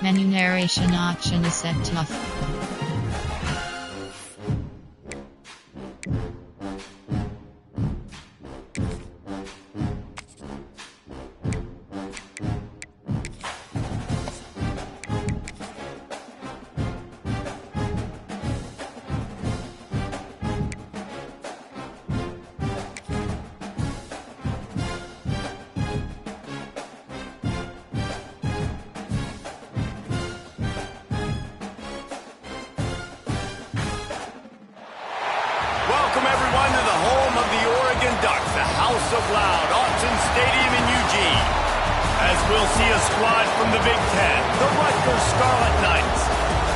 Menu narration option is set to off. Welcome everyone to the home of the Oregon Ducks, the House of Loud, Autzen Stadium in Eugene. As we'll see a squad from the Big Ten, the Rutgers Scarlet Knights,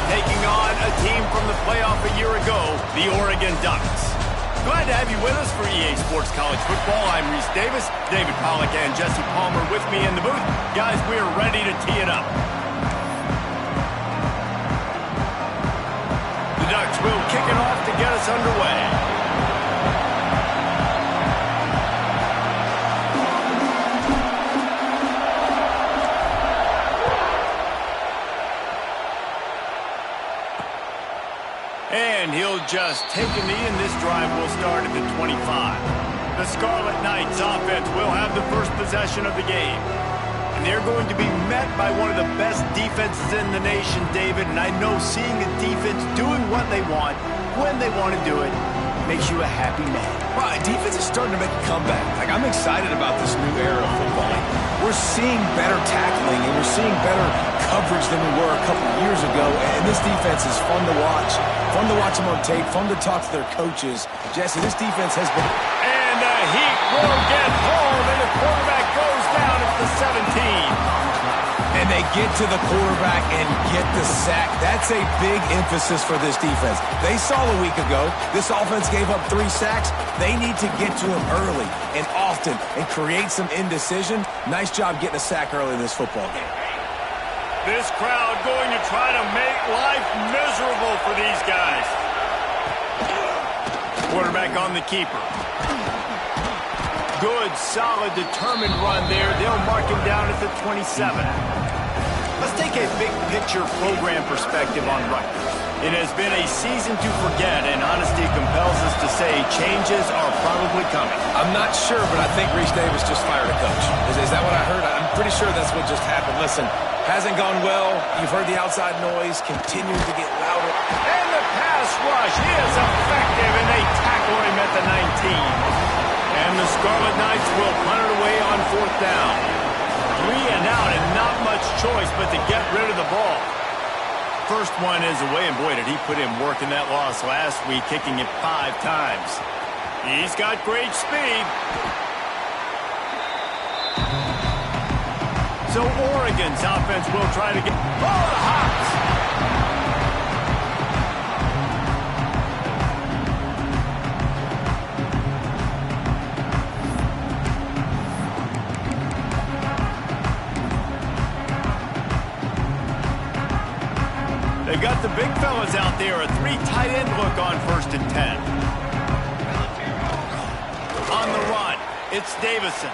taking on a team from the playoff a year ago, the Oregon Ducks. Glad to have you with us for EA Sports College Football. I'm Reese Davis, David Pollack and Jesse Palmer with me in the booth. Guys, we are ready to tee it up. The Ducks will kick it off to get us underway. And he'll just take a knee, and this drive will start at the 25. The Scarlet Knights offense will have the first possession of the game. And they're going to be met by one of the best defenses in the nation, David. And I know seeing a defense doing what they want, when they want to do it, makes you a happy man. Right, defense is starting to make a comeback. I'm excited about this new era of football. We're seeing better tackling, and we're seeing better coverage than we were a couple of years ago. And this defense is fun to watch. Fun to watch them on tape. Fun to talk to their coaches. Jesse, this defense has been... And the Heat will get home, and the quarterback goes down at the 17. And they get to the quarterback and get the sack. That's a big emphasis for this defense. They saw a week ago, this offense gave up 3 sacks. They need to get to him early and often and create some indecision. Nice job getting a sack early in this football game. This crowd going to try to make life miserable for these guys. Quarterback on the keeper. Good, solid, determined run there. They'll mark him down at the 27. Let's take a big-picture program perspective on Rutgers. It has been a season to forget, and honesty compels us to say changes are probably coming. I'm not sure, but I think Reese Davis just fired a coach. Is that what I heard? I'm pretty sure that's what just happened. Listen, hasn't gone well. You've heard the outside noise. Continues to get louder. And the pass rush is effective, and they tackle him at the 19. And the Scarlet Knights will punt it away on 4th down. 3 and out, and not much choice but to get rid of the ball. First one is away, and boy, did he put in work in that loss last week, kicking it 5 times. He's got great speed. So Oregon's offense will try to get... Oh, the hops! They've got the big fellas out there, a 3 tight end look on 1st and 10. On the run, it's Davison.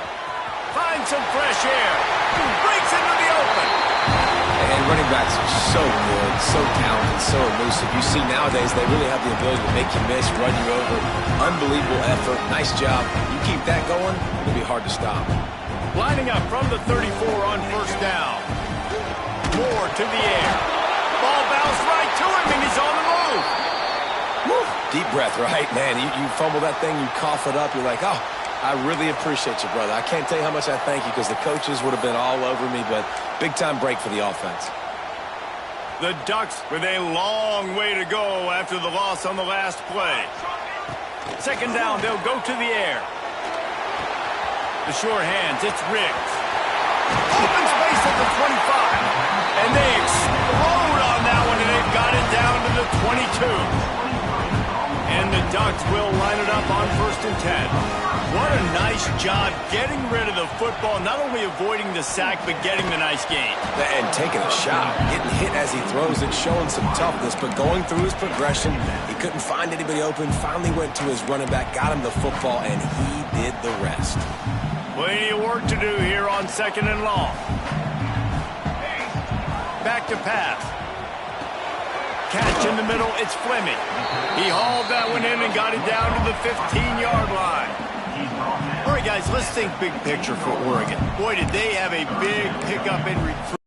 Finds some fresh air. Breaks into the open. And running backs are so good, so talented, so elusive. You see nowadays they really have the ability to make you miss, run you over. Unbelievable effort. Nice job. You keep that going, it'll be hard to stop. Lining up from the 34 on 1st down. Moore to the air. Ball bounced right to him, and he's on the move. Woo. Deep breath, right? Man, you fumble that thing, you cough it up, you're like, oh, I really appreciate you, brother. I can't tell you how much I thank you because the coaches would have been all over me, but big-time break for the offense. The Ducks with a long way to go after the loss on the last play. 2nd down, they'll go to the air. The short hands, it's Riggs. Open space at the 25. And they explode on that one, and they've got it down to the 22. And the Ducks will line it up on 1st and 10. What a nice job getting rid of the football, not only avoiding the sack, but getting the nice gain. And taking a shot, getting hit as he throws it, showing some toughness, but going through his progression, he couldn't find anybody open, finally went to his running back, got him the football, and he did the rest. Plenty of work to do here on 2nd and long. Back to pass. Catch in the middle, it's Fleming. He hauled that one in and got it down to the 15-yard line. All right, guys, let's think big picture for Oregon. Boy, did they have a big pickup in recruitment.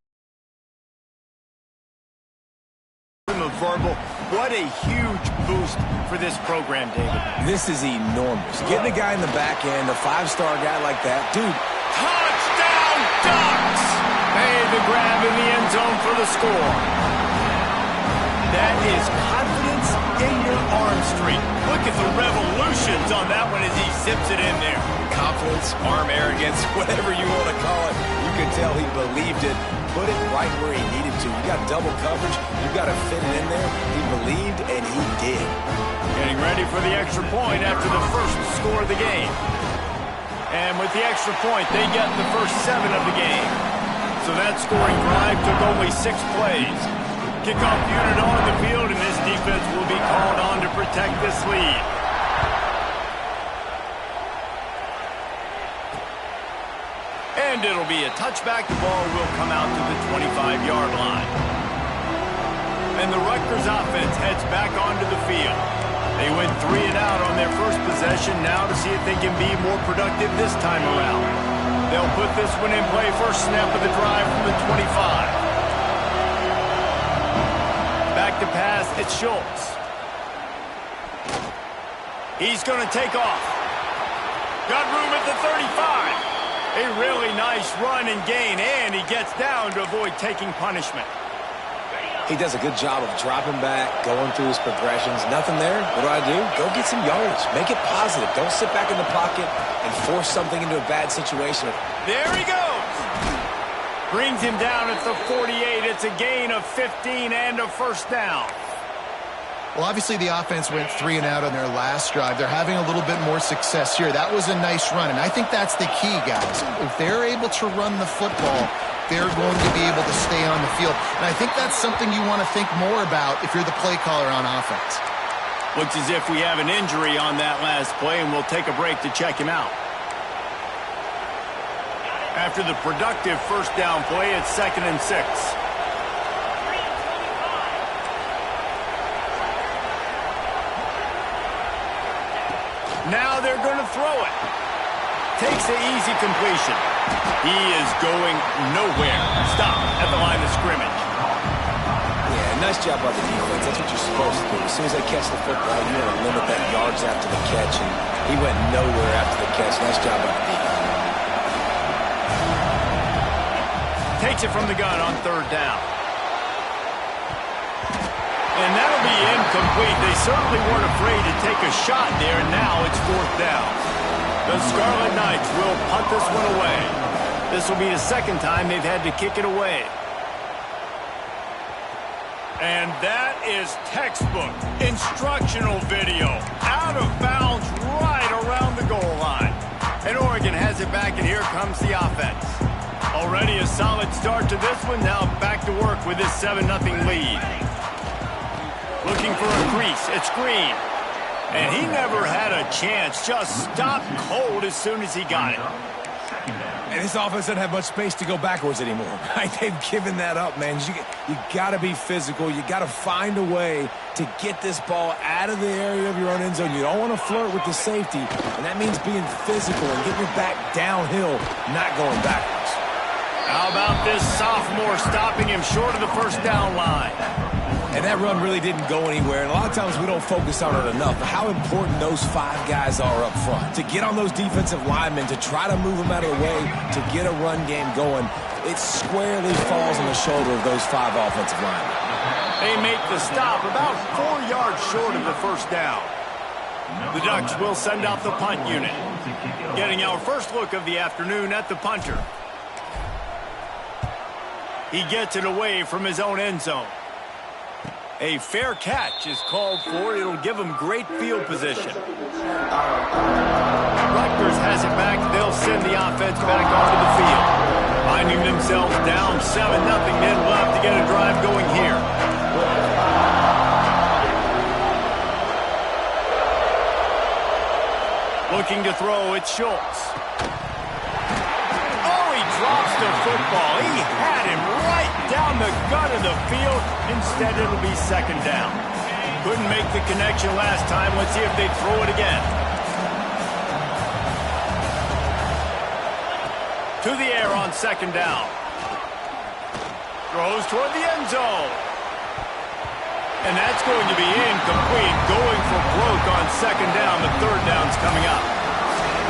Verbal. What a huge boost for this program, David. This is enormous. Getting a guy in the back end, a 5-star guy like that, dude. Touchdown, Ducks! Made the grab in the end zone for the score. That is confidence in your arm streak. Look at the revolutions on that one as he zips it in there. Confidence, arm arrogance, whatever you want to call it. You can tell he believed it. Put it right where he needed to. You got double coverage. You got to fit it in there. He believed, and he did. Getting ready for the extra point after the first score of the game. And with the extra point, they get the first 7 of the game. So that scoring drive took only 6 plays. Kickoff unit on the field, and this defense will be called on to protect this lead. And it'll be a touchback. The ball will come out to the 25-yard line. And the Rutgers offense heads back onto the field. They went 3 and out on their first possession, now to see if they can be more productive this time around. They'll put this one in play, first snap of the drive from the 25. Back to pass, it's Schultz. He's going to take off. Got room at the 35. A really nice run and gain, and he gets down to avoid taking punishment. He does a good job of dropping back, going through his progressions. Nothing there. What do? Go get some yardage. Make it positive. Don't sit back in the pocket and force something into a bad situation. There he goes. Brings him down at the 48. It's a gain of 15 and a first down. Well, obviously the offense went 3 and out on their last drive. They're having a little bit more success here. That was a nice run, and I think that's the key, guys. If they're able to run the football, they're going to be able to stay on the field. And I think that's something you want to think more about if you're the play caller on offense. Looks as if we have an injury on that last play, and we'll take a break to check him out. After the productive first down play, it's 2nd and 6. Now they're going to throw it. Takes the easy completion. He is going nowhere. Stop at the line of scrimmage. Yeah, nice job by the defense. That's what you're supposed to do. As soon as they catch the football, you want to limit that yards after the catch, and he went nowhere after the catch. Nice job by the defense. Takes it from the gun on 3rd down. And that'll be incomplete. They certainly weren't afraid to take a shot there, and now it's 4th down. The Scarlet Knights will punt this one away. This will be the 2nd time they've had to kick it away. And that is textbook instructional video. Out of bounds right around the goal line. And Oregon has it back, and here comes the offense. Already a solid start to this one. Now back to work with this 7-0 lead. Looking for a crease. It's Green. And he never had a chance. Just stopped cold as soon as he got it. And this offense doesn't have much space to go backwards anymore. Right? They've given that up, man. You got to be physical. You got to find a way to get this ball out of the area of your own end zone. You don't want to flirt with the safety, and that means being physical and getting your back downhill, not going backwards. How about this sophomore stopping him short of the first down line? And that run really didn't go anywhere. And a lot of times we don't focus on it enough. But how important those 5 guys are up front. To get on those defensive linemen, to try to move them out of the way, to get a run game going, it squarely falls on the shoulder of those 5 offensive linemen. They make the stop about 4 yards short of the first down. The Ducks will send out the punt unit. Getting our first look of the afternoon at the punter. He gets it away from his own end zone. A fair catch is called for. It'll give them great field position. Rutgers has it back. They'll send the offense back onto the field. Finding themselves down 7-0, then we'll have to get a drive going here. Looking to throw, it's Schultz. Oh, he drops the football. He had him right down the gut of the field. Instead, it'll be second down. Couldn't make the connection last time. Let's see if they throw it again. To the air on second down. Throws toward the end zone. And that's going to be incomplete. Going for broke on second down. The third down's coming up.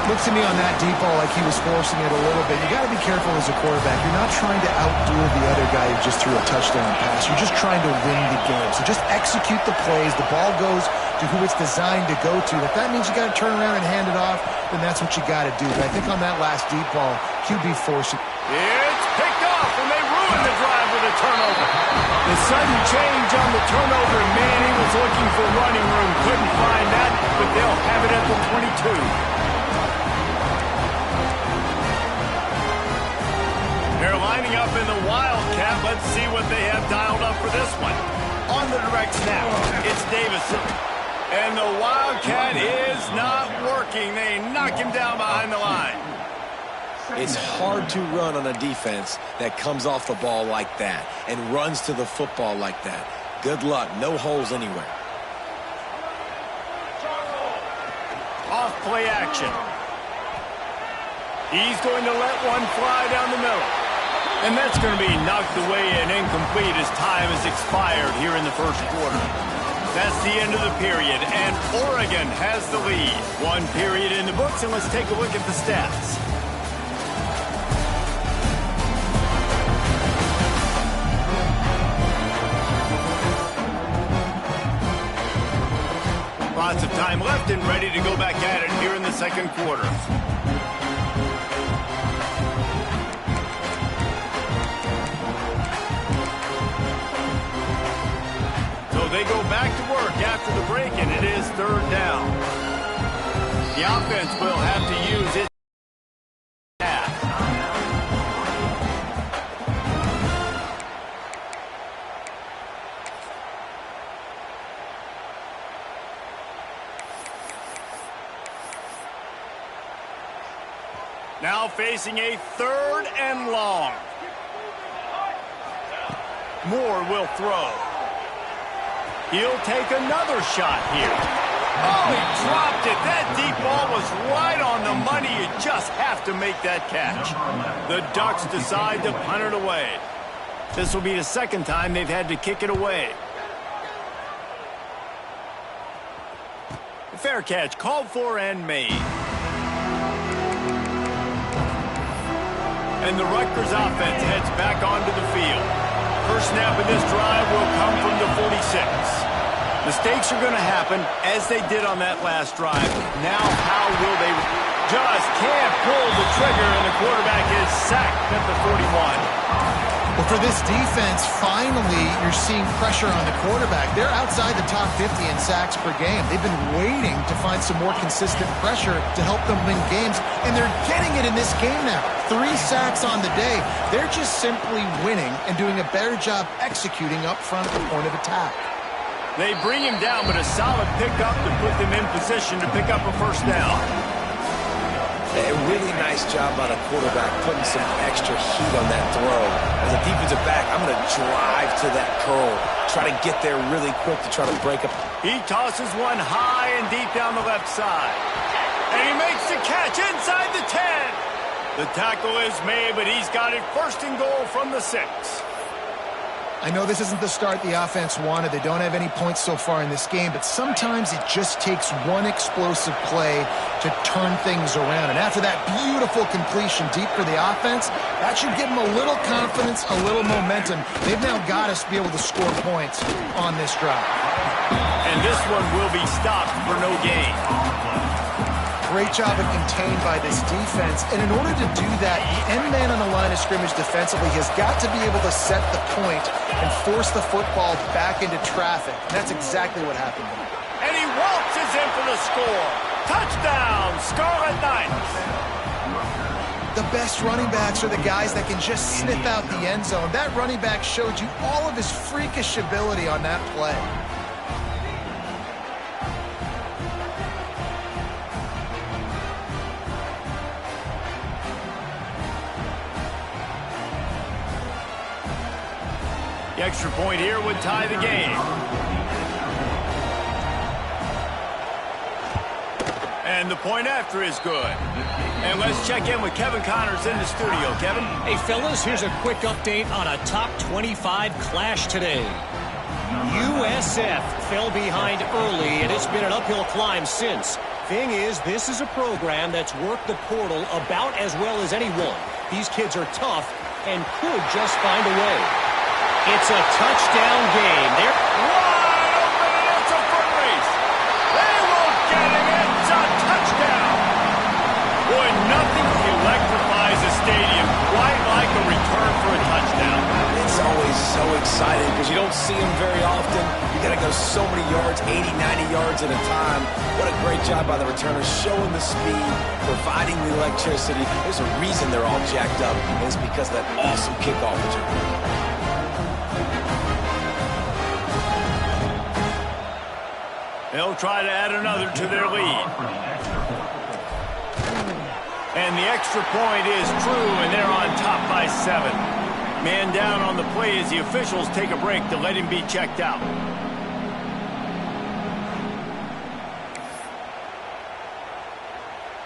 Looks to me on that deep ball like he was forcing it a little bit. You got to be careful as a quarterback. You're not trying to outdo the other guy who just threw a touchdown pass. You're just trying to win the game. So just execute the plays. The ball goes to who it's designed to go to. If that means you got to turn around and hand it off, then that's what you got to do. But I think on that last deep ball, QB forcing. It's picked off, and they ruin the drive with a turnover. The sudden change on the turnover, Manning was looking for running room. Couldn't find that, but they'll have it at the 22. They're lining up in the Wildcat. Let's see what they have dialed up for this one. On the direct snap, it's Davison. And the Wildcat is not working. They knock him down behind the line. It's hard to run on a defense that comes off the ball like that and runs to the football like that. Good luck. No holes anywhere. Off play action. He's going to let one fly down the middle. And that's going to be knocked away and incomplete as time has expired here in the first quarter. That's the end of the period, and Oregon has the lead. One period in the books, and let's take a look at the stats. Lots of time left and ready to go back at it here in the second quarter. They go back to work after the break, and it is third down. The offense will have to use its pass. Now facing a third and long. Moore will throw. He'll take another shot here. Oh, he dropped it. That deep ball was right on the money. You just have to make that catch. The Ducks decide to punt it away. This will be the second time they've had to kick it away. Fair catch called for and made. And the Rutgers offense heads back onto the field. First snap of this drive will come from the 46. Mistakes are going to happen, as they did on that last drive. Now, how will they? Just can't pull the trigger, and the quarterback is sacked at the 41. Well, for this defense, finally, you're seeing pressure on the quarterback. They're outside the top 50 in sacks per game. They've been waiting to find some more consistent pressure to help them win games, and they're getting it in this game now. 3 sacks on the day. They're just simply winning and doing a better job executing up front at the point of attack. They bring him down, but a solid pickup to put them in position to pick up a first down. A really nice job by the quarterback putting some extra heat on that throw. As a defensive back, I'm going to drive to that curl, try to get there really quick to try to break up. He tosses one high and deep down the left side. And he makes the catch inside the 10. The tackle is made, but he's got it first and goal from the 6. I know this isn't the start the offense wanted. They don't have any points so far in this game, but sometimes it just takes one explosive play to turn things around. And after that beautiful completion deep for the offense, that should give them a little confidence, a little momentum. They've now got us to be able to score points on this drive. And this one will be stopped for no gain. Great job of contained by this defense. And in order to do that, the end man on the line of scrimmage defensively has got to be able to set the point and force the football back into traffic. And that's exactly what happened there. And he waltzes in for the score. Touchdown, Scarlet Knights. The best running backs are the guys that can just sniff out the end zone. That running back showed you all of his freakish ability on that play. The extra point here would tie the game. And the point after is good. And let's check in with Kevin Connors in the studio. Kevin? Hey, fellas, here's a quick update on a top 25 clash today. USF fell behind early, and it's been an uphill climb since. Thing is, this is a program that's worked the portal about as well as anyone. These kids are tough and could just find a way. It's a touchdown game. They're wide open, and it's a foot race. They won't get it. It's a touchdown. Boy, nothing electrifies a stadium quite like a return for a touchdown. It's always so exciting because you don't see them very often. You got to go so many yards, 80, 90 yards at a time. What a great job by the returners, showing the speed, providing the electricity. There's a reason they're all jacked up, and it's because of that awesome kickoff return. They'll try to add another to their lead. And the extra point is true, and they're on top by 7. Man down on the play as the officials take a break to let him be checked out.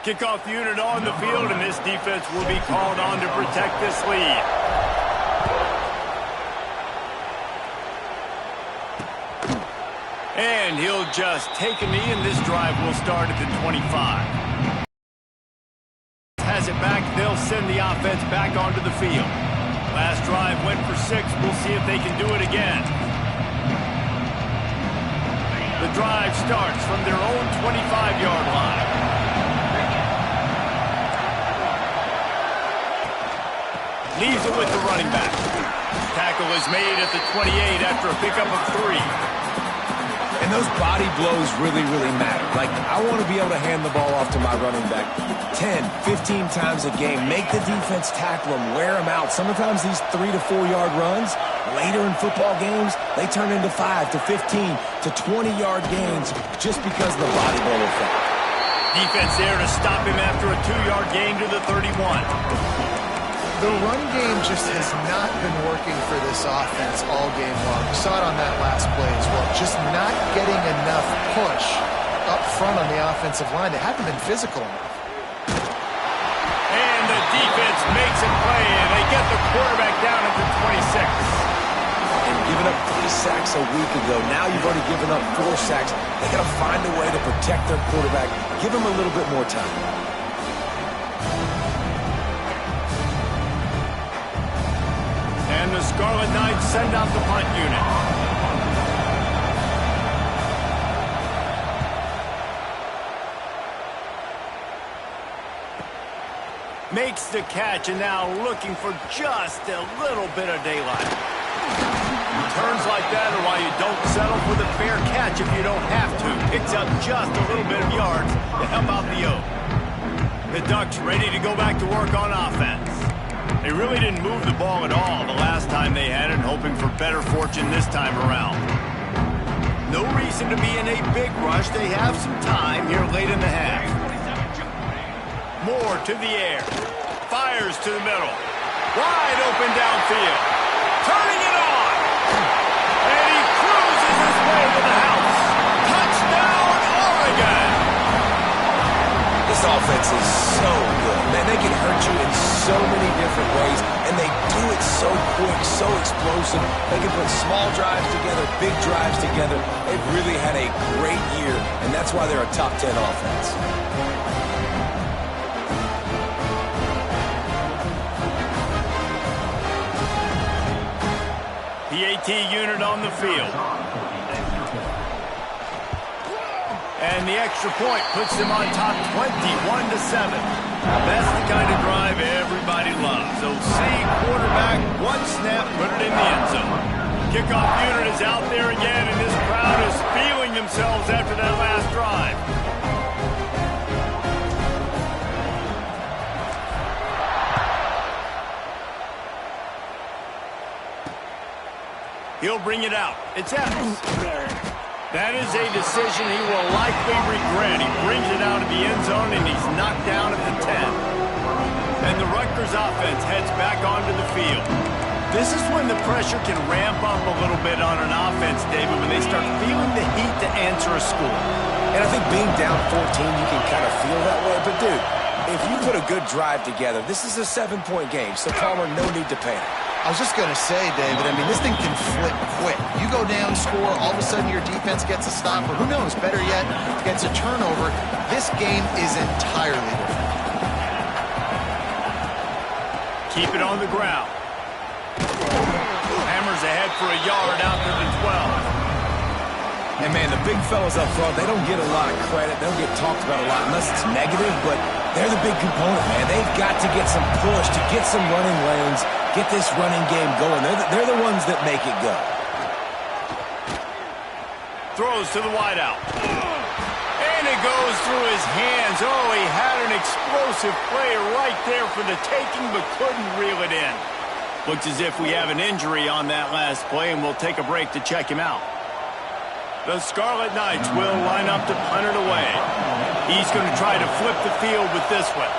Kickoff unit on the field, and this defense will be called on to protect this lead. And he'll just take a knee, and this drive will start at the 25. Has it back, they'll send the offense back onto the field. Last drive went for 6. We'll see if they can do it again. The drive starts from their own 25-yard line. Leaves it with the running back. Tackle is made at the 28 after a pickup of 3. And those body blows really, really matter. Like, I want to be able to hand the ball off to my running back 10, 15 times a game. Make the defense tackle them, wear them out. Sometimes these 3 to 4 yard runs, later in football games, they turn into 5 to 15 to 20-yard gains just because of the body blow effect. Defense there to stop him after a 2-yard gain to the 31. The run game just has not been working for this offense all game long. We saw it on that last play as well. Just not getting enough push up front on the offensive line. They haven't been physical enough. And the defense makes a play, and they get the quarterback down at the 26. And giving up 3 sacks a week ago, now you've already given up 4 sacks. They got to find a way to protect their quarterback. Give him a little bit more time. And the Scarlet Knights send out the punt unit. Makes the catch, and now looking for just a little bit of daylight. Returns like that are why you don't settle for the fair catch if you don't have to. Picks up just a little bit of yards to help out the Oak. The Ducks ready to go back to work on offense. They really didn't move the ball at all the last time they had it, hoping for better fortune this time around. No reason to be in a big rush. They have some time here late in the half. Moore to the air. Fires to the middle. Wide open downfield. Turning it on. And he cruises his way to the house. Touchdown, Oregon. This offense is so good. Man, they can hurt you in so many different ways, and they do it so quick, so explosive. They can put small drives together, big drives together. They've really had a great year, and that's why they're a top 10 offense. PAT unit on the field. And the extra point puts them on top 21-7. That's the kind of drive everybody loves. So see quarterback, one snap, put it in the end zone. Kickoff unit is out there again, and this crowd is feeling themselves after that last drive. He'll bring it out. It's Evans. That is a decision he will likely regret. He brings it out of the end zone, and he's knocked down at the 10. And the Rutgers offense heads back onto the field. This is when the pressure can ramp up a little bit on an offense, David, when they start feeling the heat to answer a score. And I think being down 14, you can kind of feel that way. But, dude, if you put a good drive together, this is a 7-point game, so Palmer, no need to panic. I was just going to say, David, I mean, this thing can flip quick. You go down, score, all of a sudden your defense gets a stop, or who knows, better yet, gets a turnover. This game is entirely different. Keep it on the ground. Hammers ahead for a yard out to the 12. And, man, the big fellas up front, they don't get a lot of credit. They don't get talked about a lot unless it's negative, but they're the big component, man. They've got to get some push, to get some running lanes, get this running game going. They're the ones that make it go. Throws to the wideout. And it goes through his hands. Oh, he had an explosive play right there for the taking, but couldn't reel it in. Looks as if we have an injury on that last play, and we'll take a break to check him out. The Scarlet Knights will line up to punt it away. He's going to try to flip the field with this one.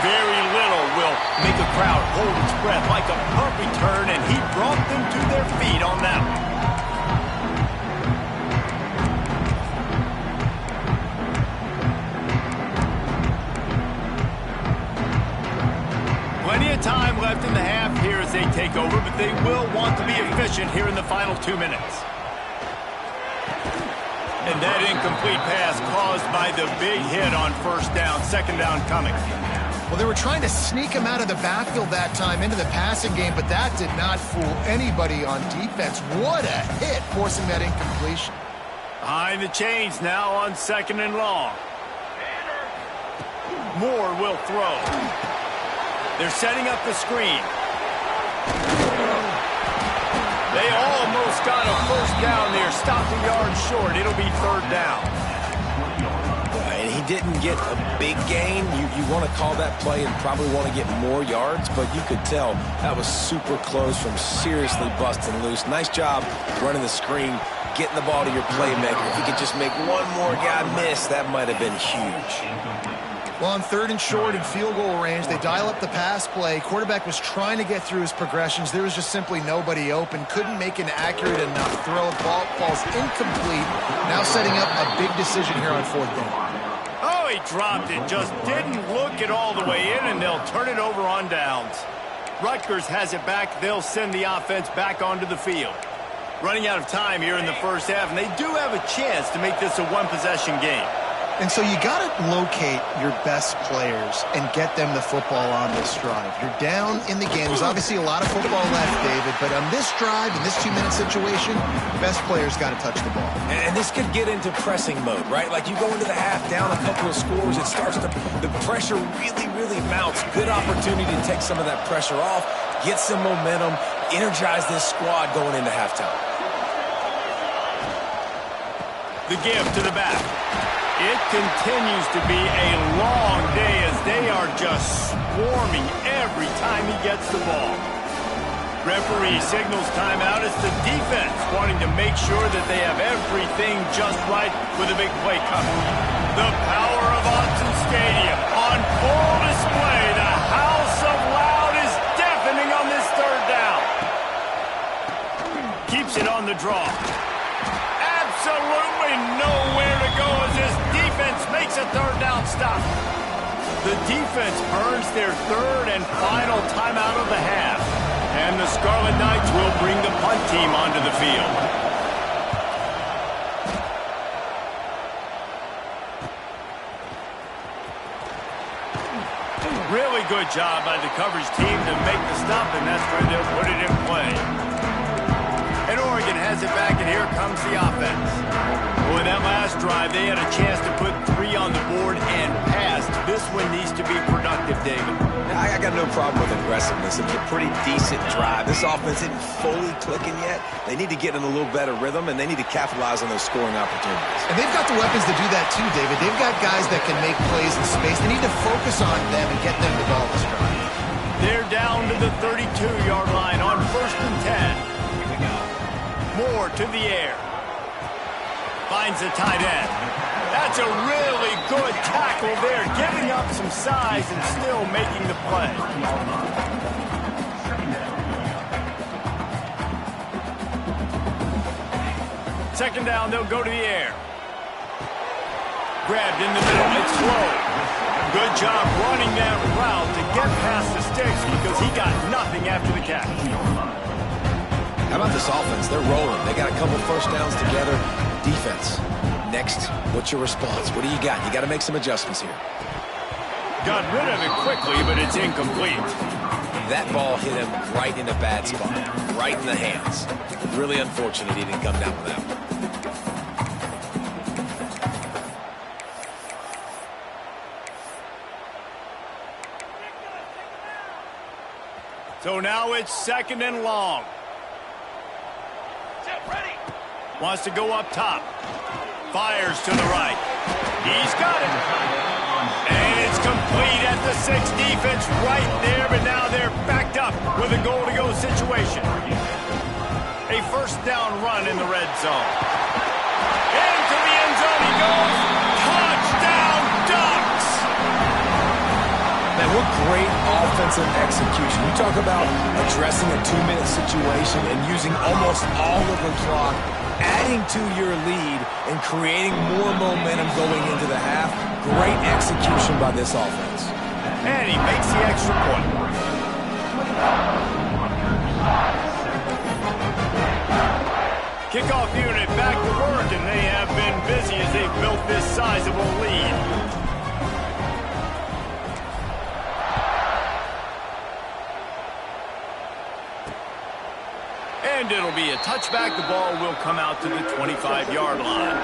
Very little will make a crowd hold its breath like a punt return, and he brought them to their feet on that one. Plenty of time left in the half here as they take over, but they will want to be efficient here in the final 2 minutes. And that incomplete pass caused by the big hit on first down, second down coming. Well, they were trying to sneak him out of the backfield that time into the passing game, but that did not fool anybody on defense. What a hit, forcing that incompletion. Behind the chains now on second and long. Moore will throw. They're setting up the screen. They almost got a first down there. Stopped a yard short. It'll be third down. And he didn't get a big gain. You want to call that play and probably want to get more yards, but you could tell that was super close from seriously busting loose. Nice job running the screen, getting the ball to your playmaker. If he could just make one more guy miss, that might have been huge. Well, on third and short and field goal range, they dial up the pass play. Quarterback was trying to get through his progressions. There was just simply nobody open. Couldn't make an accurate enough throw. Ball falls incomplete. Now setting up a big decision here on fourth down. Oh, he dropped it. Just didn't look it all the way in, and they'll turn it over on downs. Rutgers has it back. They'll send the offense back onto the field. Running out of time here in the first half, and they do have a chance to make this a one-possession game. And so you got to locate your best players and get them the football on this drive. You're down in the game. There's obviously a lot of football left, David, but on this drive, in this 2-minute situation, best players got to touch the ball. And this could get into pressing mode, right? Like you go into the half down a couple of scores, it starts to, the pressure really mounts. Good opportunity to take some of that pressure off, get some momentum, energize this squad going into halftime. The give to the back. It continues to be a long day as they are just swarming every time he gets the ball. Referee signals timeout. It's the defense wanting to make sure that they have everything just right with a big play coming. The power of Autzen Stadium on full display. The House of Loud is deafening on this third down. Keeps it on the draw. Absolutely nowhere to go as this defense makes a third down stop. The defense earns their third and final timeout of the half. And the Scarlet Knights will bring the punt team onto the field. Really good job by the coverage team to make the stop, and that's where they'll put it in play. And Oregon has it back, and here comes the offense. Boy, that last drive, they had a chance to put 3 on the board and passed. This one needs to be productive, David. I got no problem with aggressiveness. It was a pretty decent drive. This offense isn't fully clicking yet. They need to get in a little better rhythm, and they need to capitalize on those scoring opportunities. And they've got the weapons to do that too, David. They've got guys that can make plays in space. They need to focus on them and get them developed this drive. They're down to the 32-yard line on 1st and 10. Moore to the air. Finds the tight end. That's a really good tackle there, giving up some size and still making the play. Second down, they'll go to the air. Grabbed in the middle, it's slow. Good job running that route to get past the sticks because he got nothing after the catch. How about this offense? They're rolling. They got a couple first downs together. Defense. Next, what's your response? What do you got? You got to make some adjustments here. Got rid of it quickly, but it's incomplete. That ball hit him right in a bad spot, right in the hands. Really unfortunate he didn't come down with that one. So now it's 2nd and long. Wants to go up top. Fires to the right. He's got it. And it's complete at the 6. Defense right there, but now they're backed up with a goal-to-go situation. A first down run in the red zone. Into the end zone he goes. Touchdown, Ducks! Man, what great offensive execution. You talk about addressing a 2-minute situation and using almost all of the clock, adding to your lead and creating more momentum going into the half. Great execution by this offense. And he makes the extra point. Kickoff unit back to work, and they have been busy as they've built this sizable lead. And it'll be a touchback. The ball will come out to the 25-yard line.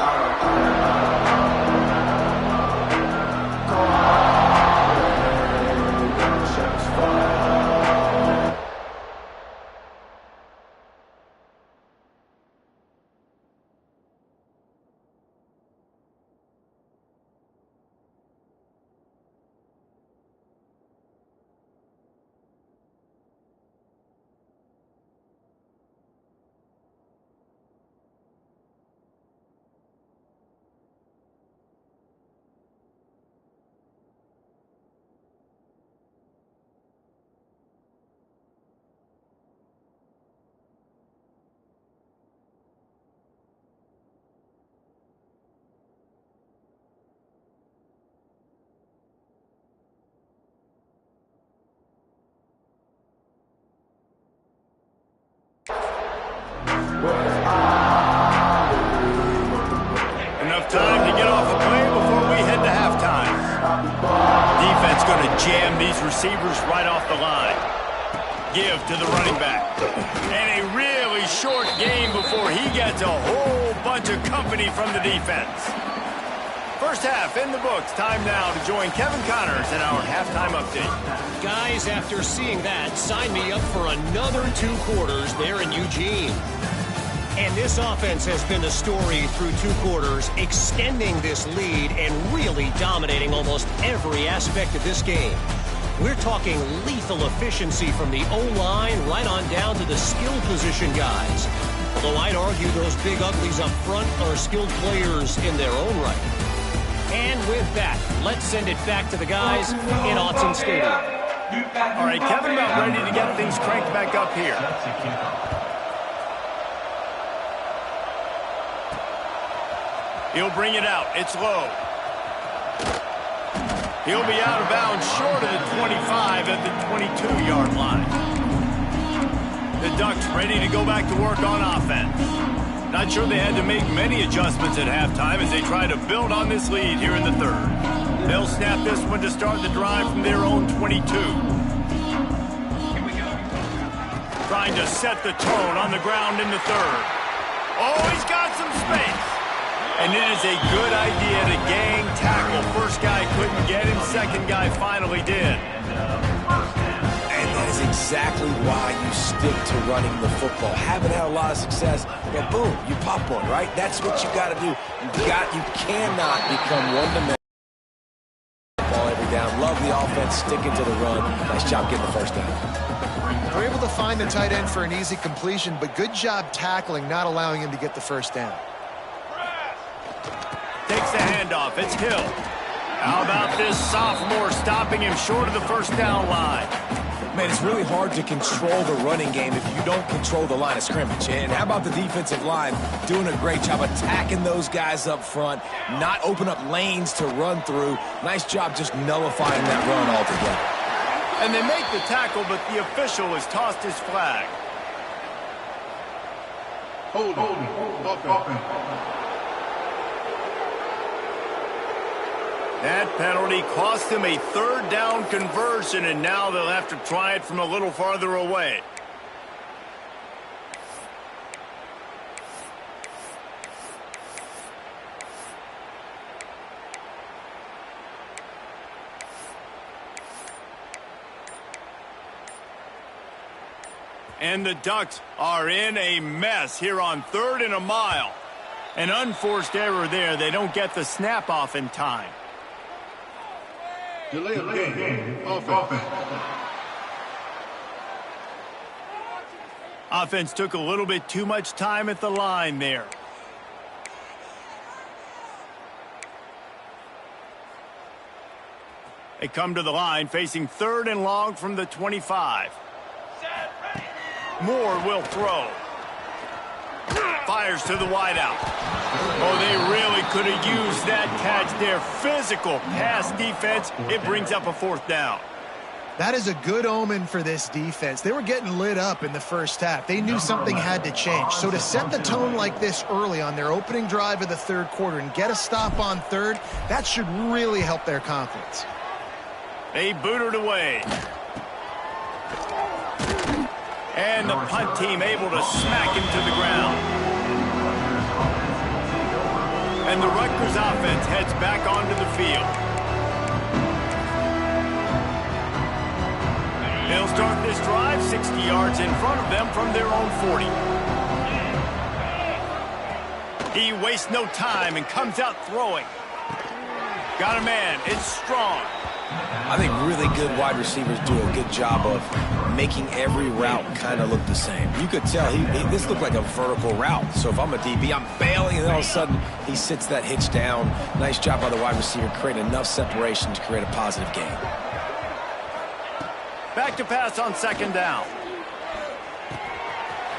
Enough time to get off a play before we head to halftime. Defense going to jam these receivers right off the line. Give to the running back. And a really short game before he gets a whole bunch of company from the defense. First half in the books. Time now to join Kevin Connors in our halftime update. Guys, after seeing that, sign me up for another 2 quarters there in Eugene. And this offense has been the story through 2 quarters, extending this lead and really dominating almost every aspect of this game. We're talking lethal efficiency from the O-line right on down to the skill position guys. Although I'd argue those big uglies up front are skilled players in their own right. And with that, let's send it back to the guys in Autzen Stadium. All right, Kevin, about ready to get things cranked back up here. He'll bring it out. It's low. He'll be out of bounds short of the 25 at the 22-yard line. The Ducks ready to go back to work on offense. Not sure they had to make many adjustments at halftime as they try to build on this lead here in the third. They'll snap this one to start the drive from their own 22. Trying to set the tone on the ground in the third. Oh, he's got some space. And it is a good idea to gang tackle. First guy couldn't get him, second guy finally did. And that is exactly why you stick to running the football. Haven't had a lot of success, but boom, you pop one, right? That's what you got to do. You cannot become one-dimensional ball every down. Love the offense, sticking to the run. Nice job getting the first down. They're able to find the tight end for an easy completion, but good job tackling, not allowing him to get the first down. Takes the handoff. It's Hill. How about this sophomore stopping him short of the first down line? Man, it's really hard to control the running game if you don't control the line of scrimmage. And how about the defensive line doing a great job attacking those guys up front, not open up lanes to run through. Nice job just nullifying that run altogether. And they make the tackle, but the official has tossed his flag. Hold on. That penalty cost them a third down conversion, and now they'll have to try it from a little farther away. And the Ducks are in a mess here on 3rd and a mile. An unforced error there. They don't get the snap off in time. Delay of game. Offense. Offense took a little bit too much time at the line there. They come to the line facing 3rd and long from the 25. Moore will throw. Fires to the wideout. Oh, they really could have used that catch there. Physical pass defense. It brings up a 4th down. That is a good omen for this defense. They were getting lit up in the first half. They knew something had to change. So to set the tone like this early on their opening drive of the 3rd quarter and get a stop on 3rd, that should really help their confidence. They boot it away. And the punt team able to smack him to the ground. And the Rutgers offense heads back onto the field. They'll start this drive 60 yards in front of them from their own 40. He wastes no time and comes out throwing. Got a man. It's Strong. I think really good wide receivers do a good job of making every route kind of look the same. You could tell this looked like a vertical route. So if I'm a DB, I'm bailing, and then all of a sudden he sits that hitch down. Nice job by the wide receiver, creating enough separation to create a positive gain. Back to pass on 2nd down.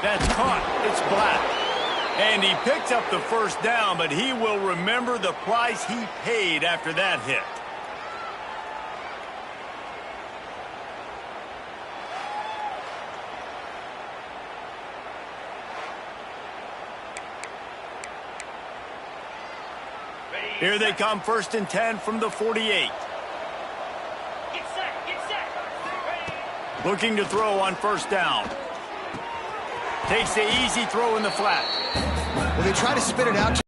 That's caught. It's Black. And he picks up the first down, but he will remember the price he paid after that hit. Here they come, 1st and 10 from the 48. Looking to throw on 1st down. Takes the easy throw in the flat. Well, they try to spit it out to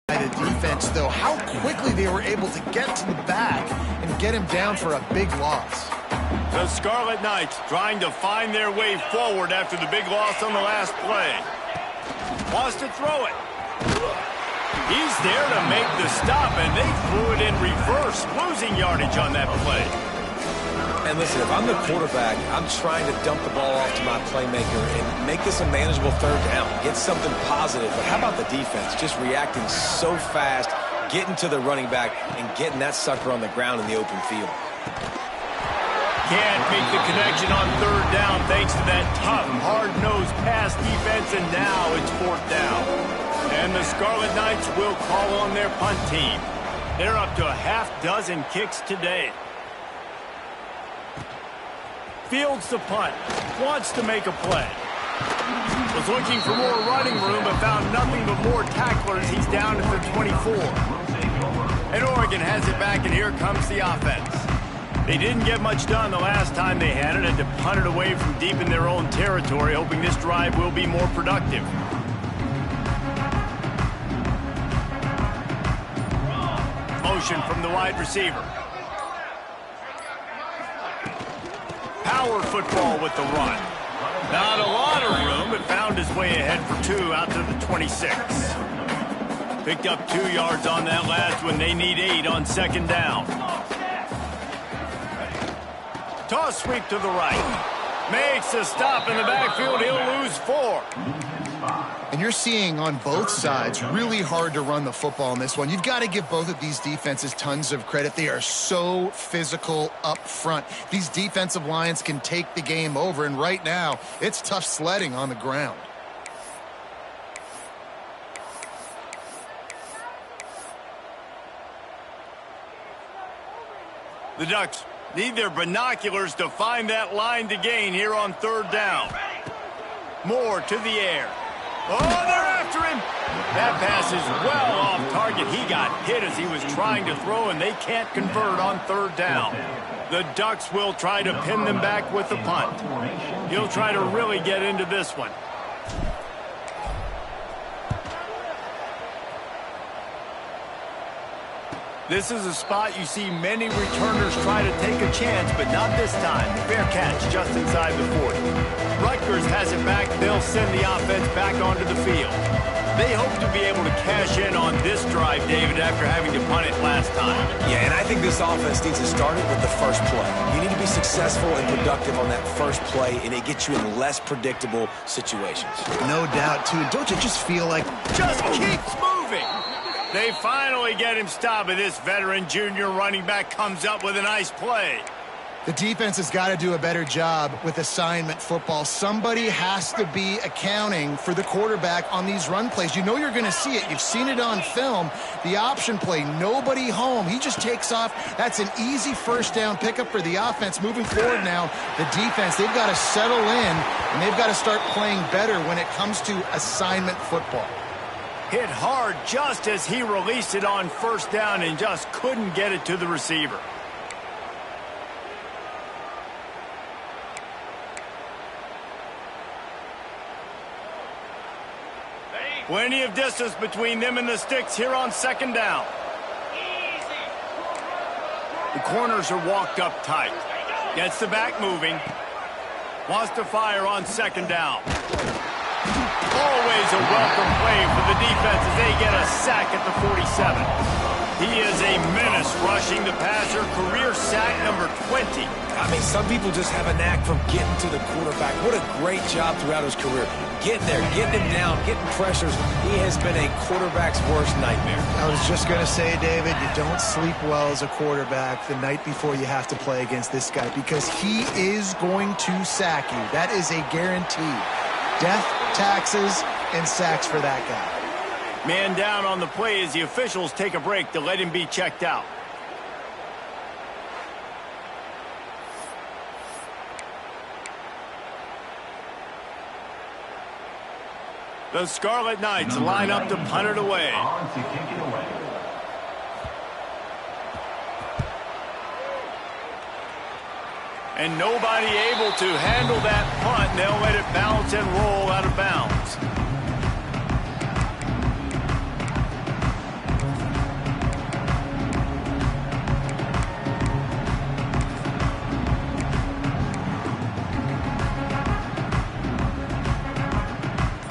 the defense, though. How quickly they were able to get to the back and get him down for a big loss. The Scarlet Knights trying to find their way forward after the big loss on the last play. Wants to throw it. He's there to make the stop, and they threw it in reverse, losing yardage on that play. And listen, if I'm the quarterback, I'm trying to dump the ball off to my playmaker and make this a manageable 3rd down. Get something positive. But how about the defense? Just reacting so fast, getting to the running back, and getting that sucker on the ground in the open field. Can't make the connection on 3rd down thanks to that tough, hard-nosed pass defense, and now it's 4th down. And the Scarlet Knights will call on their punt team. They're up to a half-dozen kicks today. Fields the punt. Wants to make a play. Was looking for more running room, but found nothing but more tacklers. He's down at the 24. And Oregon has it back, and here comes the offense. They didn't get much done the last time they had it, to punt it away from deep in their own territory, hoping this drive will be more productive. Motion from the wide receiver. Power football with the run. Not a lot of room, but found his way ahead for 2 out to the 26. Picked up 2 yards on that last one. They need 8 on second down. Toss sweep to the right. Makes a stop in the backfield. He'll lose 4. And you're seeing on both sides really hard to run the football in this one. You've got to give both of these defenses tons of credit. They are so physical up front. These defensive lines can take the game over, and right now it's tough sledding on the ground. The Ducks need their binoculars to find that line to gain here on third down. Moore to the air. Oh, they're after him. That pass is well off target. He got hit as he was trying to throw, and they can't convert on third down. The Ducks will try to pin them back with the punt. He'll try to really get into this one. This is a spot you see many returners try to take a chance, but not this time. Fair catch just inside the 40. Rutgers has it back. They'll send the offense back onto the field. They hope to be able to cash in on this drive, David, after having to punt it last time. Yeah, and I think this offense needs to start it with the first play. You need to be successful and productive on that first play, and it gets you in less predictable situations. No doubt, too. Don't you just feel like just keeps moving? They finally get him stopped, and this veteran junior running back comes up with a nice play. the defense has got to do a better job with assignment football. Somebody has to be accounting for the quarterback on these run plays. You know you're going to see it. You've seen it on film. The option play, nobody home. He just takes off. That's an easy first down pickup for the offense. Moving forward now, the defense, they've got to settle in, and they've got to start playing better when it comes to assignment football. Hit hard just as he released it on first down and just couldn't get it to the receiver. Plenty of distance between them and the sticks here on second down. The corners are walked up tight. Gets the back moving. Wants to fire on second down. Always a welcome play for the defense as they get a sack at the 47. He is a menace rushing the passer. Career sack number 20. I mean, some people just have a knack for getting to the quarterback. What a great job throughout his career. Getting there, getting him down, getting pressures. He has been a quarterback's worst nightmare. I was just going to say, David, you don't sleep well as a quarterback the night before you have to play against this guy because he is going to sack you. That is a guarantee. Death, taxes, and sacks for that guy. Man down on the play as the officials take a break to let him be checked out. The Scarlet Knights line up to punt it away. And nobody able to handle that punt. They'll let it bounce and roll out of bounds.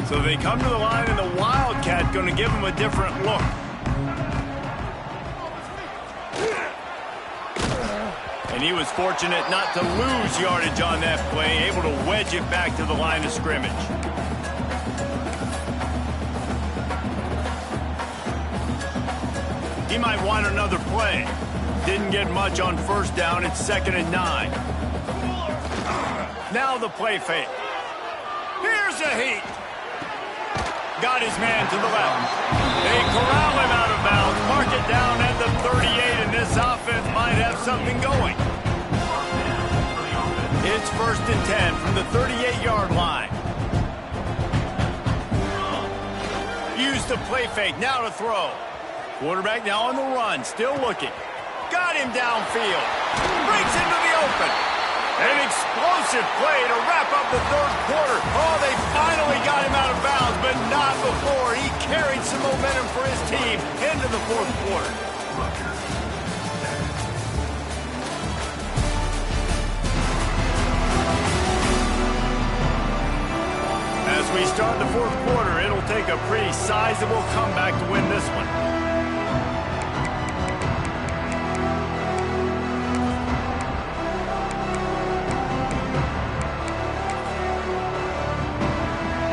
So they come to the line, and the Wildcat going to give them a different look. And he was fortunate not to lose yardage on that play, able to wedge it back to the line of scrimmage. He might want another play. Didn't get much on first down. It's 2nd and 9. Now the play fake. Here's a heat. Got his man to the left. They corral him out of bounds. Mark it down at the 38, and this offense might have something going. It's 1st and 10 from the 38-yard line. the play fake. Now to throw. Quarterback now on the run. Still looking. Got him downfield. Breaks into the open. An explosive play to wrap up the third quarter. Oh, they finally got him out of bounds, but not before. He carried some momentum for his team into the fourth quarter. As we start the fourth quarter, it'll take a pretty sizable comeback to win this one.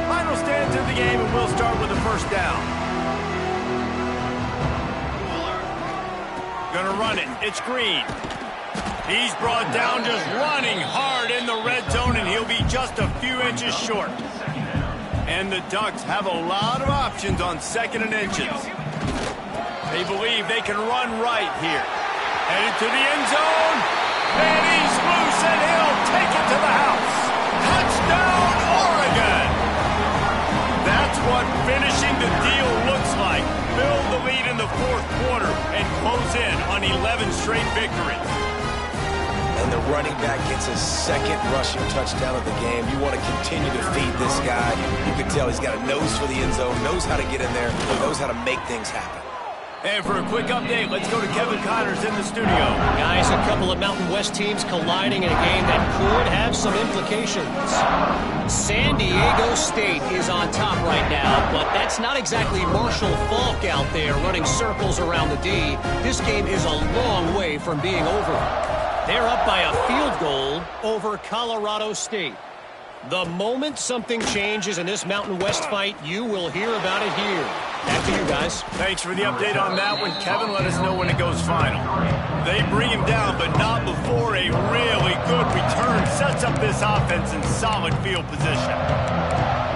Final stand to the game, and we'll start with the first down. Gonna run it. It's Green. He's brought down just running hard in the red zone, and he'll be just a few inches short. And the Ducks have a lot of options on 2nd and inches. They believe they can run right here. Headed to the end zone. And he's loose, and he'll take it to the house. Touchdown, Oregon! That's what finishing the deal looks like. Build the lead in the fourth quarter and close in on 11 straight victories. And the running back gets his 2nd rushing touchdown of the game. You want to continue to feed this guy. You can tell he's got a nose for the end zone, knows how to get in there, knows how to make things happen. And for a quick update, let's go to Kevin Connors in the studio. Guys, a couple of Mountain West teams colliding in a game that could have some implications. San Diego State is on top right now, but that's not exactly Marshall Faulk out there running circles around the D. This game is a long way from being over. They're up by a field goal over Colorado State. The moment something changes in this Mountain West fight, you will hear about it here. Back to you guys. Thanks for the update on that one, Kevin. Let us know when it goes final. They bring him down, but not before a really good return sets up this offense in solid field position.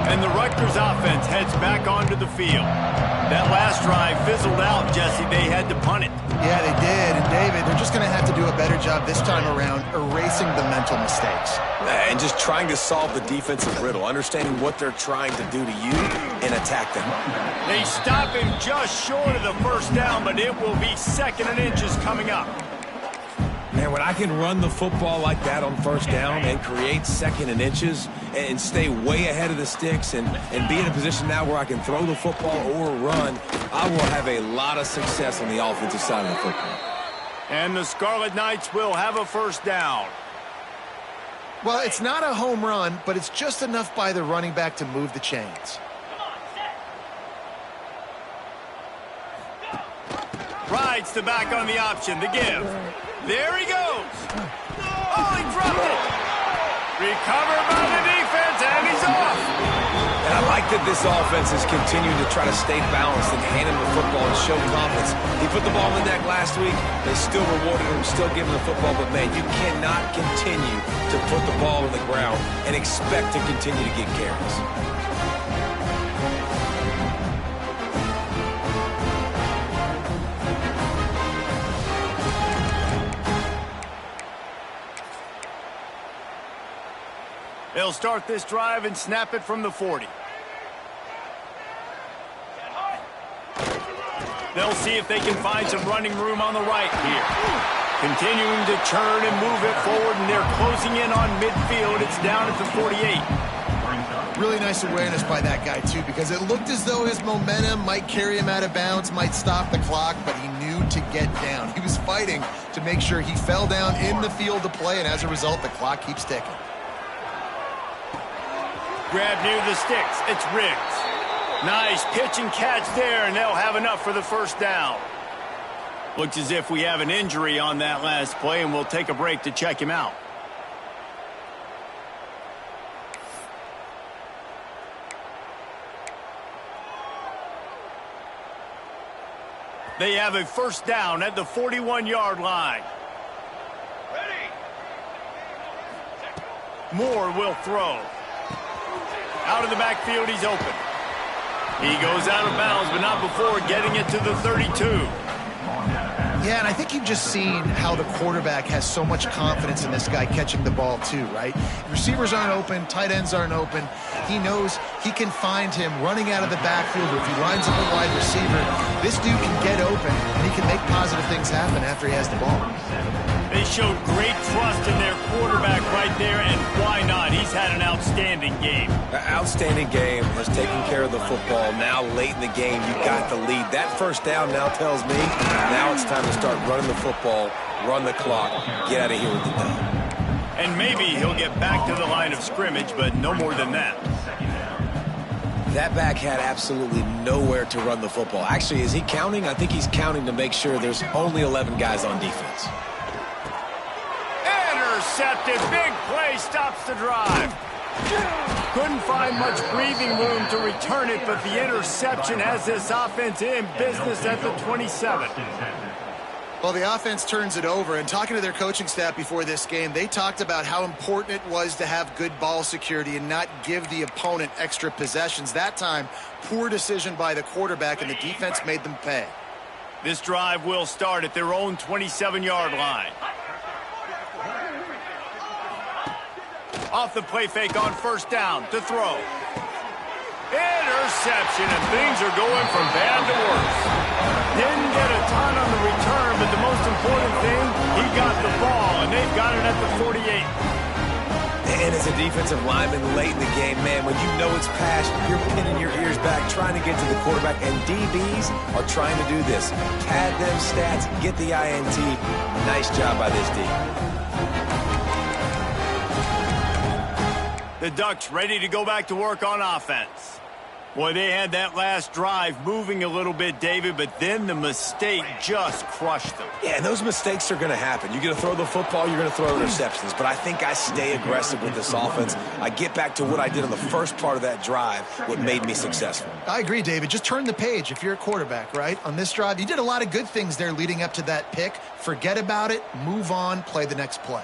And the Rutgers offense heads back onto the field. That last drive fizzled out, Jesse. They had to punt it. Yeah, they did. And, David, they're just going to have to do a better job this time around erasing the mental mistakes. And just trying to solve the defensive riddle, understanding what they're trying to do to you and attack them. They stop him just short of the first down, but it will be 2nd and inches coming up. Man, when I can run the football like that on first down and create 2nd and inches and stay way ahead of the sticks and be in a position now where I can throw the football or run, I will have a lot of success on the offensive side of the football. And the Scarlet Knights will have a first down. Well, it's not a home run, but it's just enough by the running back to move the chains. Rides the back on the option, the give. There he goes. Oh, he dropped it. Recovered by the defense, and he's off. And I like that this offense is continuing to try to stay balanced and hand him the football and show confidence. He put the ball in the deck last week. They still rewarded him, still giving him the football. But, man, you cannot continue to put the ball in the ground and expect to continue to get carries. They'll start this drive and snap it from the 40. They'll see if they can find some running room on the right here. Continuing to churn and move it forward, and they're closing in on midfield. It's down at the 48. Really nice awareness by that guy, too, because it looked as though his momentum might carry him out of bounds, might stop the clock, but he knew to get down. He was fighting to make sure he fell down in the field to play, and as a result, the clock keeps ticking. Grab near the sticks. It's Riggs. Nice pitch and catch there, and they'll have enough for the first down. Looks as if we have an injury on that last play, and we'll take a break to check him out. They have a first down at the 41-yard line. Moore will throw. Out of the backfield, he's open. He goes out of bounds, but not before getting it to the 32. Yeah, and I think you've just seen how the quarterback has so much confidence in this guy catching the ball too, right? Receivers aren't open, tight ends aren't open. He knows he can find him running out of the backfield, or if he lines up a wide receiver, this dude can get open, and he can make positive things happen after he has the ball. They showed great trust in their quarterback right there, and why not? He's had an outstanding game. An outstanding game, has taken care of the football. Now, late in the game, you got the lead. That first down now tells me now it's time to start running the football, run the clock, get out of here with the dub. And maybe he'll get back to the line of scrimmage, but no more than that. That back had absolutely nowhere to run the football. Actually, is he counting? I think he's counting to make sure there's only 11 guys on defense. Intercepted. Big play stops the drive. Couldn't find much breathing room to return it, but the interception has this offense in business at the 27. Well, the offense turns it over, and talking to their coaching staff before this game, they talked about how important it was to have good ball security and not give the opponent extra possessions. That time, poor decision by the quarterback, and the defense made them pay. This drive will start at their own 27-yard line. Off the play fake on first down to throw. Interception, and things are going from bad to worse. Didn't get a ton on the return, but the most important thing, he got the ball, and they've got it at the 48. And as a defensive lineman late in the game, man, when you know it's past, you're pinning your ears back, trying to get to the quarterback, and DBs are trying to do this. Pad them stats, get the INT. Nice job by this D. The Ducks ready to go back to work on offense. Boy, they had that last drive moving a little bit, David, but then the mistake just crushed them. Yeah, and those mistakes are going to happen. You're going to throw the football, you're going to throw interceptions, but I think I stay aggressive with this offense. I get back to what I did on the first part of that drive, what made me successful. I agree, David. Just turn the page if you're a quarterback, right? On this drive, you did a lot of good things there leading up to that pick. Forget about it, move on, play the next play.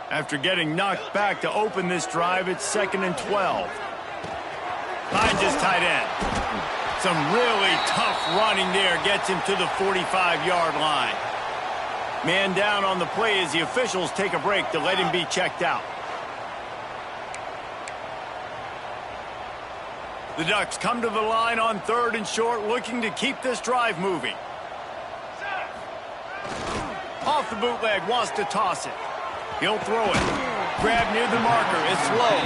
After getting knocked back to open this drive, it's 2nd and 12. Finds his tight end. Some really tough running there gets him to the 45-yard line. Man down on the play as the officials take a break to let him be checked out. The Ducks come to the line on 3rd and short, looking to keep this drive moving. Off the bootleg, wants to toss it. He'll throw it. Grab near the marker. It's low.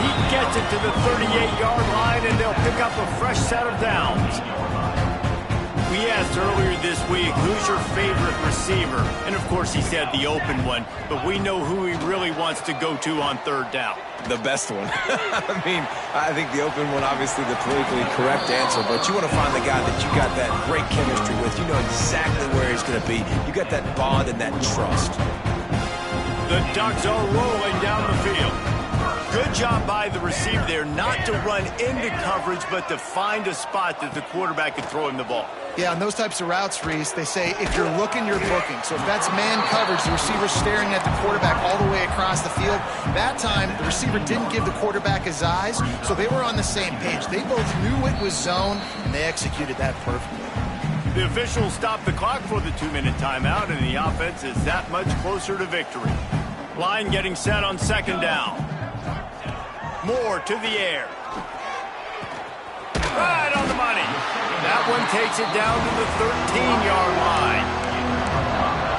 He gets it to the 38-yard line, and they'll pick up a fresh set of downs. We asked earlier this week, who's your favorite receiver? And, of course, he said the open one, but we know who he really wants to go to on 3rd down. The best one. I mean, I think the open one, obviously the politically correct answer, but you want to find the guy that you got that great chemistry with. You know exactly where he's going to be. You got that bond and that trust. The Ducks are rolling down the field. Good job by the receiver there not to run into coverage, but to find a spot that the quarterback can throw him the ball. Yeah, on those types of routes, Reese, they say if you're looking, you're booking. So if that's man coverage, the receiver's staring at the quarterback all the way across the field. That time, the receiver didn't give the quarterback his eyes, so they were on the same page. They both knew it was zone, and they executed that perfectly. The officials stopped the clock for the 2-minute timeout, and the offense is that much closer to victory. Line getting set on 2nd down. Moore to the air. Right on the money. That one takes it down to the 13-yard line.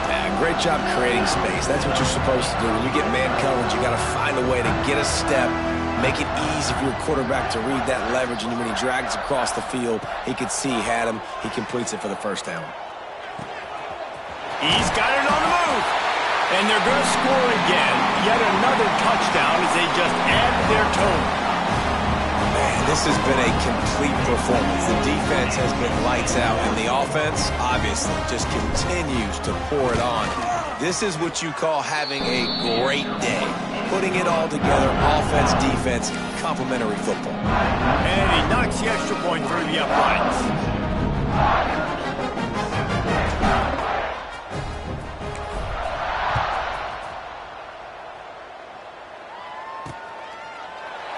Yeah, great job creating space. That's what you're supposed to do. When you get man coverage, you got to find a way to get a step, make it easy for your quarterback to read that leverage, and when he drags across the field, he could see he had him. He completes it for the 1st down. He's got it on the move. And they're going to score again. Yet another touchdown as they just add to their total. Man, this has been a complete performance. The defense has been lights out, and the offense, obviously, just continues to pour it on. This is what you call having a great day. Putting it all together, offense, defense, complementary football. And he knocks the extra point through the uprights.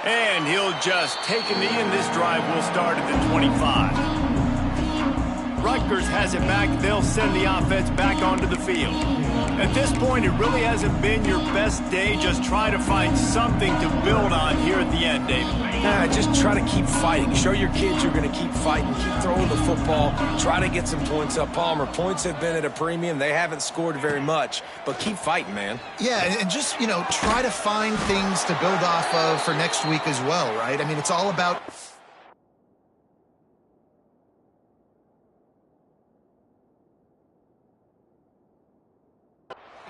And he'll just take a knee, and this drive will start at the 25. Right Rutgers has it back, they'll send the offense back onto the field. At this point, it really hasn't been your best day. Just try to find something to build on here at the end, David. Just try to keep fighting. Show your kids you're going to keep fighting. Keep throwing the football. Try to get some points up. Palmer, points have been at a premium. They haven't scored very much, but keep fighting, man. Yeah, and just, try to find things to build off of for next week as well, right? I mean, it's all about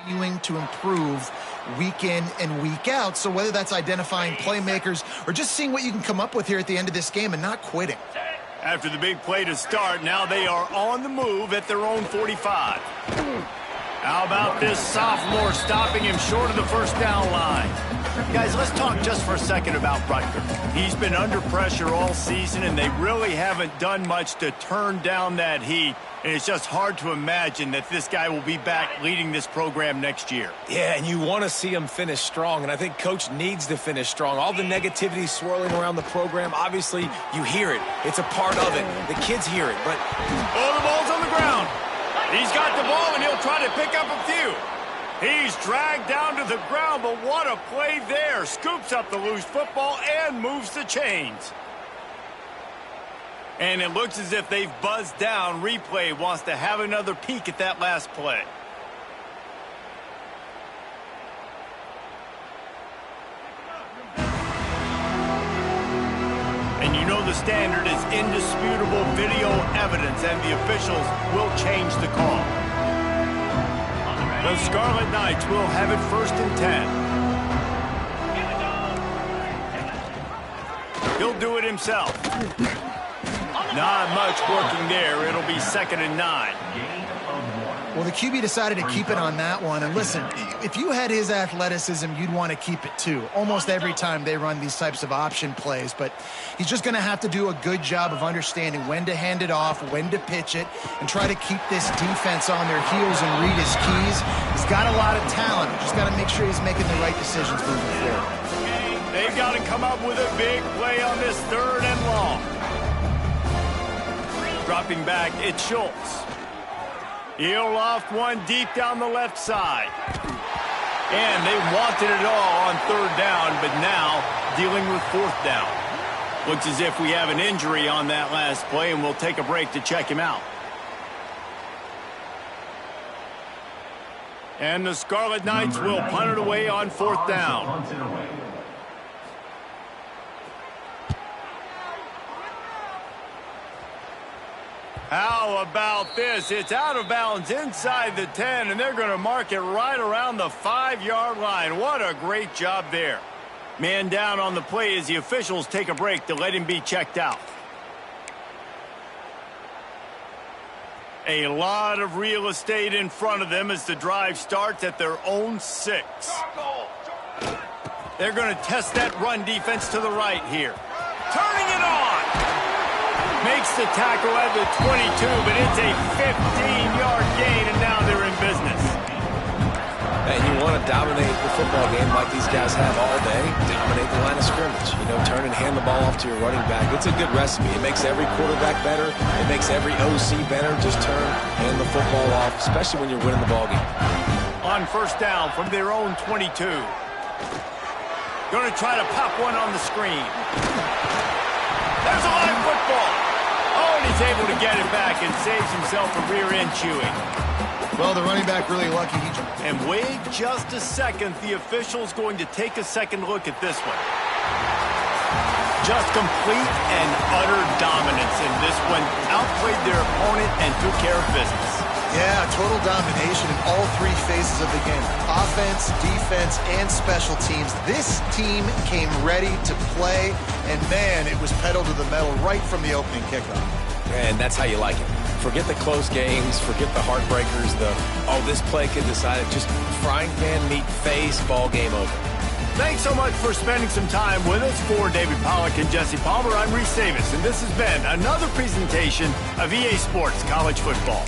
continuing to improve week in and week out. So whether that's identifying playmakers or just seeing what you can come up with here at the end of this game and not quitting. After the big play to start, now they are on the move at their own 45. How about this sophomore stopping him short of the first down line? Guys, let's talk just for a second about Rutgers. He's been under pressure all season, and they really haven't done much to turn down that heat. And it's just hard to imagine that this guy will be back leading this program next year. Yeah, and you want to see him finish strong, and I think Coach needs to finish strong. All the negativity swirling around the program, obviously, you hear it. It's a part of it. The kids hear it, but... Oh, the ball's on the ground. He's got the ball, and he'll try to pick up a few. He's dragged down to the ground, but what a play there. Scoops up the loose football and moves the chains. And it looks as if they've buzzed down. Replay wants to have another peek at that last play. And you know the standard is indisputable video evidence, and the officials will change the call. The Scarlet Knights will have it 1st and 10. He'll do it himself. Not much working there. It'll be 2nd and 9. Well, the QB decided to keep it on that one. And listen, if you had his athleticism, you'd want to keep it too. Almost every time they run these types of option plays. But he's just going to have to do a good job of understanding when to hand it off, when to pitch it, and try to keep this defense on their heels and read his keys. He's got a lot of talent. Just got to make sure he's making the right decisions moving forward. They've got to come up with a big play on this 3rd and long. Dropping back, it's Schultz. He'll loft one deep down the left side. And they wanted it all on 3rd down, but now dealing with 4th down. Looks as if we have an injury on that last play, and we'll take a break to check him out. And the Scarlet Knights will punt it away on 4th down. How about this? It's out of bounds inside the 10, and they're going to mark it right around the 5-yard line. What a great job there. Man down on the play as the officials take a break to let him be checked out. A lot of real estate in front of them as the drive starts at their own 6. They're going to test that run defense to the right here. Turning it on. Makes the tackle at the 22, but it's a 15-yard gain, and now they're in business. And you want to dominate the football game like these guys have all day. Dominate the line of scrimmage. Turn and hand the ball off to your running back. It's a good recipe. It makes every quarterback better. It makes every OC better. Just turn, hand the football off, especially when you're winning the ball game. On 1st down from their own 22. Going to try to pop one on the screen. There's a live football. Oh, and he's able to get it back and saves himself a rear end chewing. Well, the running back really lucky. And wait just a second. The official's going to take a second look at this one. Just complete and utter dominance in this one. Outplayed their opponent and took care of business. Yeah, total domination in all 3 phases of the game. Offense, defense, and special teams. This team came ready to play, and man, it was pedal to the metal right from the opening kickoff. And that's how you like it. Forget the close games, forget the heartbreakers, this play could decide it. Just frying pan meat face, ball game over. Thanks so much for spending some time with us. For David Pollack and Jesse Palmer, I'm Reese Davis, and this has been another presentation of EA Sports College Football.